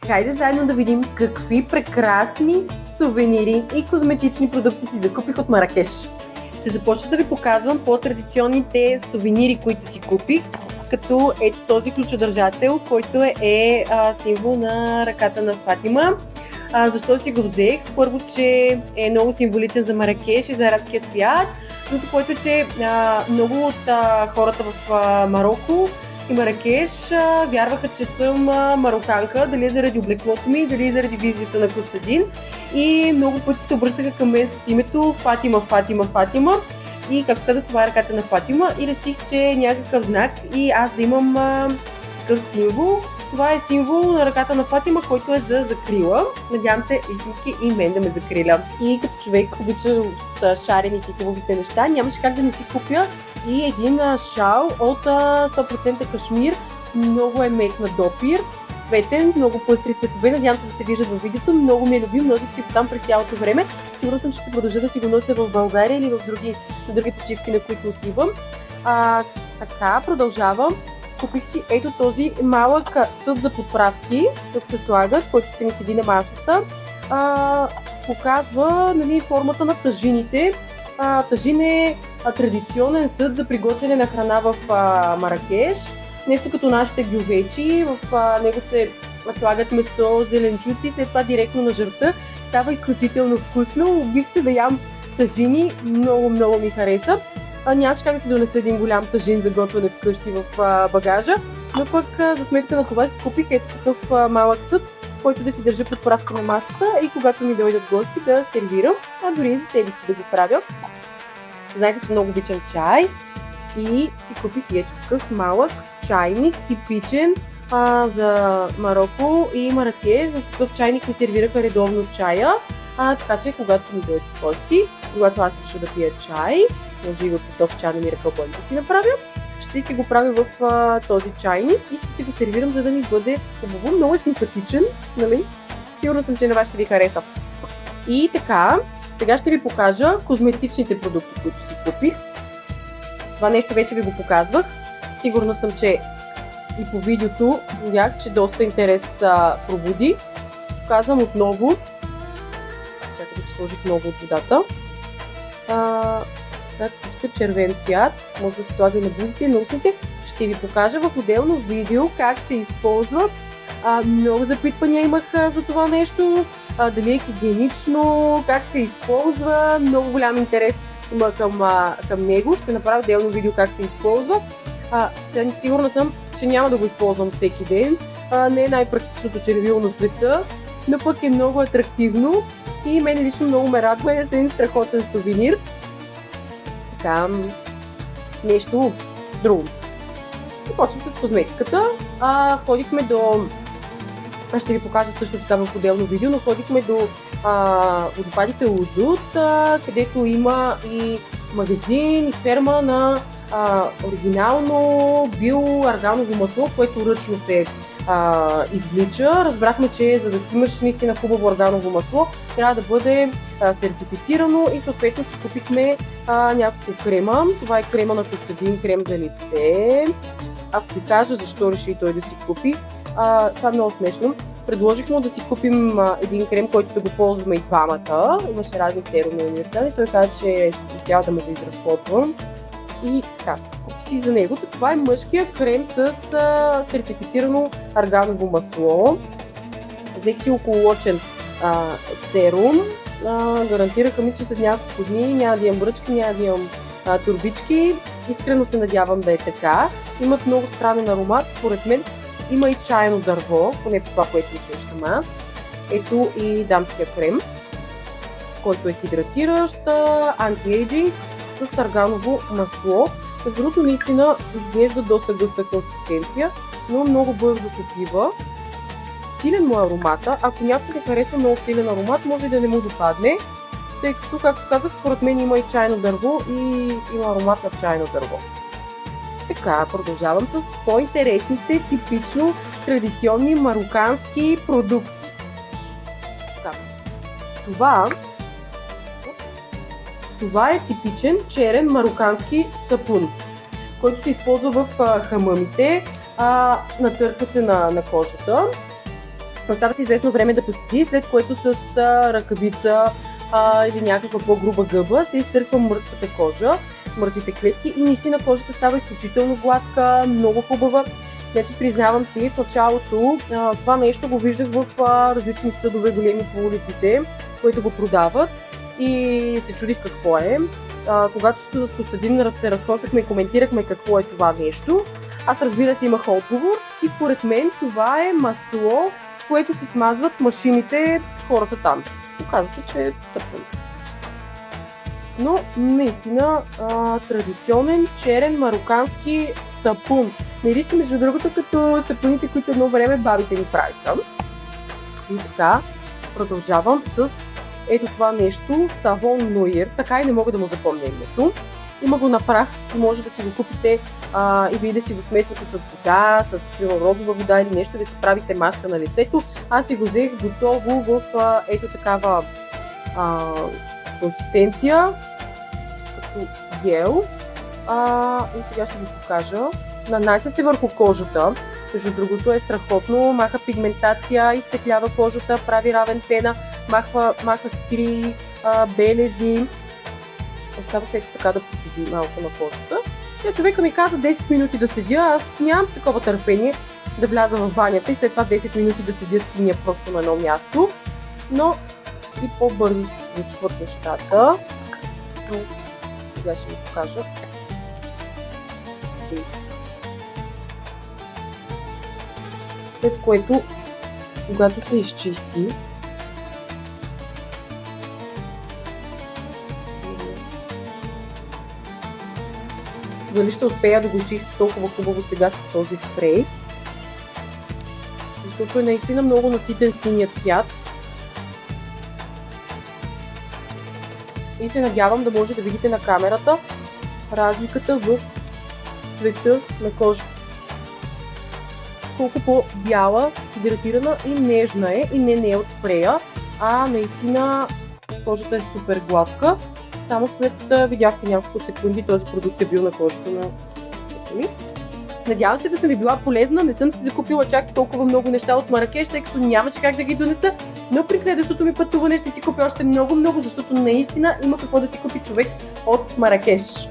Хайде заедно да видим какви прекрасни сувенири и козметични продукти си закупих от Маракеш. Ще започна да ви показвам по-традиционните сувенири, които си купих, като ето този ключодържател, който е символ на ръката на Фатима. Защо си го взех? Първо, че е много символичен за Маракеш и за арабския свят, другото, което е, че много от хората в Мароко и Маракеш вярваха, че съм мароканка, дали заради облеклото ми, дали заради визията на Костадин, и много пъти се обръщаха към мен с името Фатима. И както казах, това е ръката на Фатима и реших, че е някакъв знак и аз да имам такъв символ. Това е символ на ръката на Фатима, който е за закрила. Надявам се истински и мен да ме закриля. И като човек обича от шарените и хубавите неща, нямаше как да не си купя и един шал от 100% кашмир. Много е мек на допир, цветен, много пъстри цветове. Надявам се да се виждат във видеото. Много ми е любим, носих си го там през цялото време. Сигурно съм, че ще продължа да си го нося в България или в други почивки, на които отивам. Така, продължавам. Купих си ето този малък съд за подправки, тук се слагат, който ще ми седи на масата. Показва формата на тажините. Тажин е традиционен съд за приготвяне на храна в Маракеш. Нещо като нашите гювечи, в него се слагат месо, зеленчуци, след това директно на жърта. Става изключително вкусно, обих се да ям тажини, много ми хареса. Нямаше как да си донеса един голям тажин за готвяне вкъщи в багажа, но пък за сметка на това си купих ето такъв малък съд, който да си държа подправка на масата и когато ми дойдат гости да сервирам, дори и за себе си да го правя. Знаете, че много обичам чай и си купих ето такъв малък чайник, типичен за Мароко и Маракеш. За такъв чайник ми сервираха редовно чая, така че когато ми дойдат гости, когато аз реша да пия чай, може и в готов чай да ми ръкълбой да си направя, ще си го правя в този чайник и ще си го сервирам, за да ми бъде хубаво. Много е симпатичен, нали? Сигурно съм, че на вас ще ви хареса. И така, сега ще ви покажа козметичните продукти, които си купих. Това нещо вече ви го показвах. Сигурна съм, че и по видеото видях, че доста интерес пробуди. Показвам отново. Чакайте, че сложих много от водата. Червен цвят, може да се слага и на бузите и на устните. Ще ви покажа в отделно видео как се използва. Много запитвания имах за това нещо, дали е хигиенично, как се използва. Много голям интерес има към него. Ще направя отделно видео как се използва. Сега сигурна съм, че няма да го използвам всеки ден. Не е най-практичното червило на света, но пък е много атрактивно и мен лично много ме радва. Е един страхотен сувенир. Нещо друго. Започвам с козметиката. Ходихме до... ще ви покажа също така в отделно видео, но ходихме до водопадите Узут, където има и магазин и ферма на оригинално биоарганово масло, което ръчно се извлича. Разбрахме, че за да си имаш наистина хубаво органово масло, трябва да бъде сертифицирано и съответно си купихме няколко крема. Това е крема на Костадин, крем за лице. Ако ви кажа защо реши той да си купи, това е много смешно. Предложих му да си купим един крем, който да го ползваме и двамата. Имаше разни серуми универсални. Той каза, че ще щял да ме го изразходвам. И така, купи си за него. Това е мъжкия крем с сертифицирано арганово масло. Взех си окололочен серум. Гарантираха ми, че след няколко дни няма да имам бръчки, няма да имам турбички. Искрено се надявам да е така. Имат много странен аромат. Според мен има и чайно дърво, поне по това, което усещам аз. Ето и дамския крем, който е хидратиращ, антиейджинг с арганово масло. Между другото, наистина изглежда доста гъста консистенция, но много бързо попива. Силен му е аромата. Ако някой не харесва много силен аромат, може да не му допадне, тъй като, както казах, според мен има и чайно дърво и има аромат на чайно дърво. Така, продължавам с по-интересните, типично традиционни марокански продукти. Така. Това е типичен черен марокански сапун, който се използва в хамамите. Натърка се на кожата. Остава се известно време да поседи, след което с ръкавица или някаква по-груба гъба се изтърква мъртвата кожа, мъртвите клетки и наистина кожата става изключително гладка, много хубава. Значи признавам си, в началото това нещо го виждах в различни съдове големи по улиците, които го продават и се чудих какво е. Когато с Костадин се разхождахме и коментирахме какво е това нещо, аз разбира се имах отговор и според мен това е масло, с което се смазват машините хората там. Оказва се, че е сапун. Но наистина традиционен черен марокански сапун. Мирише между другото като сапуните, които едно време бабите ми правиха. И така, продължавам с ето това нещо, Savon Noir, така и не мога да му запомня името. Има го на прах и може да си го купите и вие да си го смесвате с вода, с розова вода или нещо, да си правите маска на лицето. Аз си го взех готово в ето такава консистенция, като гел. И сега ще ви покажа. Нанася се върху кожата. Между другото е страхотно, маха пигментация, изсветлява кожата, прави равен пена, маха стри, белези. Остава се така да поседи малко на кожата. Сега човека ми каза 10 минути да седя, аз нямам такова търпение да вляза в банята и след това 10 минути да седя синя просто на едно място. Но и по-бързо се случват нещата. Сега ще ви покажа. След което, когато се изчисти, дали ще успея да го изчистя толкова хубаво сега с този спрей, защото е наистина много наситен синият цвят и се надявам да може да видите на камерата разликата в цвета на кожата. Колко по-бяла, хидратирана и нежна е и не е от спрея, а наистина кожата е супер гладка. Само след видяхте няколко секунди този продукт е бил на кожата на кожата ми. Надявам се да съм ви била полезна, не съм си закупила чак толкова много неща от Маракеш, тъй като нямаше как да ги донеса, но при следващото ми пътуване ще си купя още много, защото наистина има какво да си купи човек от Маракеш.